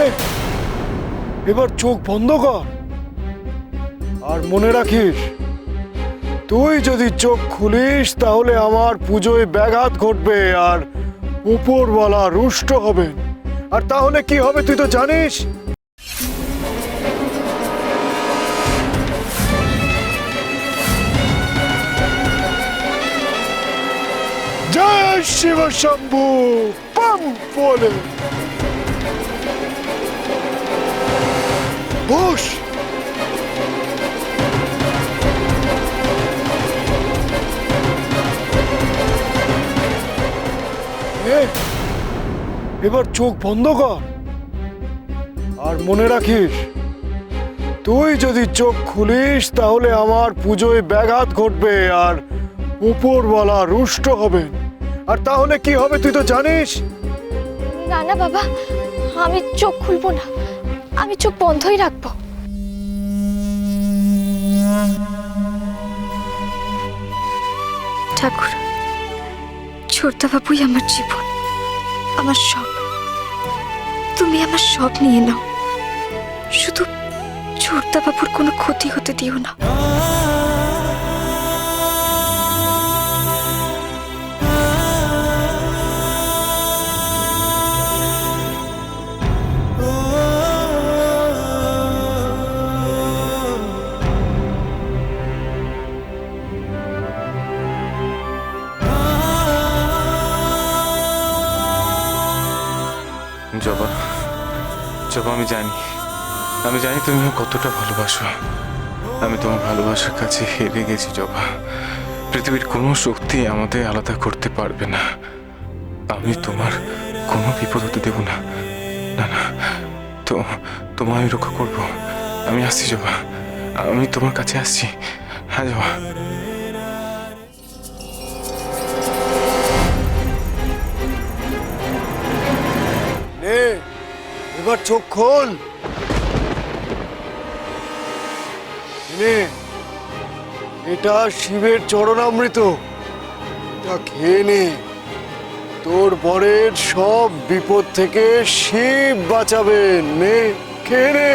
এ, এবার চোখ বন্ধ কর আর মনে রাখিস, তুই যদি চোখ খুলিস তাহলে আমার পুজোয় ব্যাঘাত ঘটবে আর উপরওয়ালা রুষ্ট হবে। আর তাহলে কি হবে তুই তো জানিস। জয় শিব শম্ভু পম বলে বস। এবার চোখ বন্ধ কর আর মনে রাখিস, তুই যদি চোখ খুলিস তাহলে আমার পুজোয় ব্যাঘাত ঘটবে আর উপরওয়ালা রুষ্ট হবে। আর তাহলে কি হবে তুই তো জানিস। না না বাবা, আমি চোখ খুলবো না, আমি চোখ বন্ধই রাখবো। ঠাকুর, ছোটদা বাবুই আমার জীবন, আমার সব। তুমি আমার সব নিয়ে নাও, শুধু ছোটদা বাবুর কোনো ক্ষতি হতে দিও না। জবা, জবা, আমি জানি তুমি কতটা ভালোবাসো। আমি তোমার ভালোবাসার কাছে হেরে গেছি জবা। পৃথিবীর কোনো শক্তি আমাদের আলাদা করতে পারবে না। আমি তোমার কোনো বিপদ হতে দেব না। না না, তো তোমায় আমি রক্ষা করবো। আমি আসছি জবা, আমি তোমার কাছে আসছি। হ্যাঁ জবা। এবার চোখ খোল। এটা শিবের চরণামৃত, এটা খেয়ে নে। তোর বরের সব বিপদ থেকে শিব বাঁচাবেন। নে, খেয়ে নে।